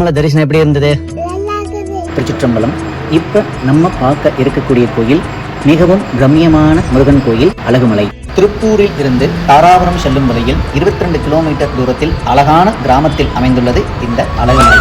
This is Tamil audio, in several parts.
திருமலை தரிசனம் எப்படி இருந்தது? திருச்சிற்றம்பலம். இப்ப நம்ம பார்க்க இருக்கக்கூடிய கோயில் மிகவும் ரம்யமான முருகன் கோயில் அழகுமலை. திருப்பூரில் இருந்து தாராபுரம் செல்லும் வழியில் 22 கிலோமீட்டர் தூரத்தில் அழகான கிராமத்தில் அமைந்துள்ளது இந்த அழகுமலை.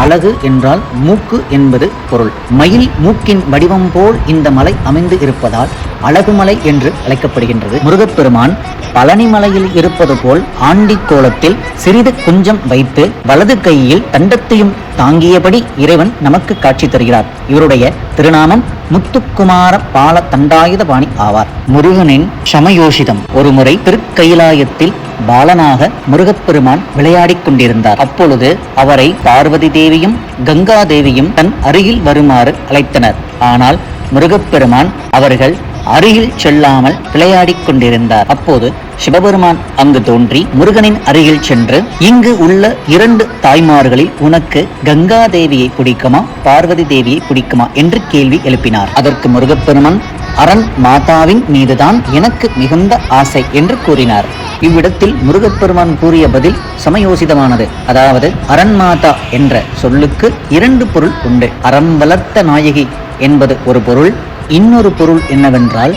அழகு என்றால் மூக்கு என்பது பொருள். மயில் மூக்கின் வடிவம் போல் இந்த மலை அமைந்து இருப்பதால் அழகுமலை என்று அழைக்கப்படுகின்றது. முருகப்பெருமான் பழனிமலையில் இருப்பது போல் ஆண்டி கோலத்தில் சிறிது குஞ்சம் வைத்து வலது கையில் தண்டத்தையும் தாங்கியபடி இறைவன் நமக்கு காட்சி தருகிறார். இவருடைய திருநாமம் முத்துக்குமார பால தண்டாயுதபாணி ஆவார். முருகனின் சமயோஷிதம். ஒருமுறை திருக்கைலாயத்தில் பாலனாக முருகப்பெருமான் விளையாடிக் கொண்டிருந்தார். அப்பொழுது அவரை பார்வதி தேவியும் கங்கா தேவியும் தன் அருகில் வருமாறு அழைத்தனர். ஆனால் முருகப்பெருமான் அவர்கள் அருகில் செல்லாமல் விளையாடிக் கொண்டிருந்தார். அப்போது சிவபெருமான் அங்கு தோன்றி முருகனின் அருகில் சென்று, இங்கு உள்ள 2 தாய்மார்களில் உனக்கு கங்கா தேவியை பிடிக்குமா பார்வதி தேவியை பிடிக்குமா என்று கேள்வி எழுப்பினார். அதற்கு முருகப்பெருமான் அரண் மாதாவின் மீதுதான் எனக்கு மிகுந்த ஆசை என்று கூறினார். இவ்விடத்தில் முருகப்பெருமான் கூறிய பதில் சமயோசிதமானது. அதாவது அரண் மாதா என்ற சொல்லுக்கு 2 பொருள் உண்டு. அறம் வளர்த்த நாயகி என்பது ஒரு பொருள். இன்னொரு பொருள் என்னவென்றால்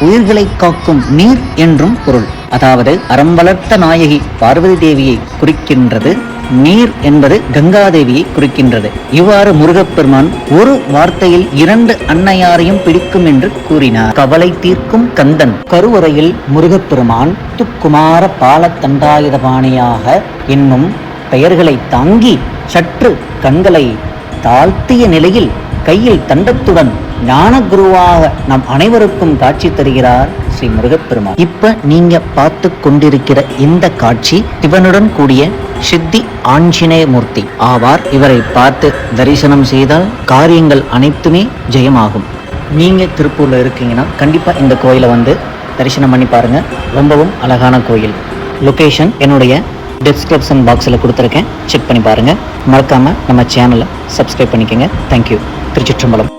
உயிர்களை காக்கும் நீர் என்றும் பொருள். அதாவது அறம் வளர்த்த நாயகி பார்வதி தேவியை குறிக்கின்றது, நீர் என்பது கங்காதேவியை குறிக்கின்றது. இவ்வாறு முருகப்பெருமான் ஒரு வார்த்தையில் 2 அன்னையாரையும் பிடிக்கும் என்று கூறினார். கவலை தீர்க்கும் கந்தன். கருவறையில் முருகப்பெருமான் முத்துக்குமார பால தண்டாயுதபாணியாக என்னும் பெயர்களை தாங்கி சற்று கண்களை தாழ்த்திய நிலையில் கையில் தண்டத்துடன் ஞான குருவாக நம் அனைவருக்கும் காட்சி தருகிறார் ஸ்ரீ முருகப்பெருமான். இப்ப நீங்க பார்த்து கொண்டிருக்கிற இந்த காட்சி சிவனுடன் கூடிய சித்தி ஆஞ்சநேய மூர்த்தி ஆவார். இவரை பார்த்து தரிசனம் செய்தால் காரியங்கள் அனைத்துமே ஜெயமாகும். நீங்க திருப்பூர்ல இருக்கீங்கன்னா கண்டிப்பா இந்த கோயிலை வந்து தரிசனம் பண்ணி பாருங்க. ரொம்பவும் அழகான கோயில். லொகேஷன் என்னுடைய டிஸ்கிரிப்ஷன் பாக்ஸில் கொடுத்துருக்கேன், செக் பண்ணி பாருங்க. மறக்காம நம்ம சேனலை சப்ஸ்கிரைப் பண்ணிக்கோங்க. தேங்க்யூ. திருச்சிற்றம்பலம்.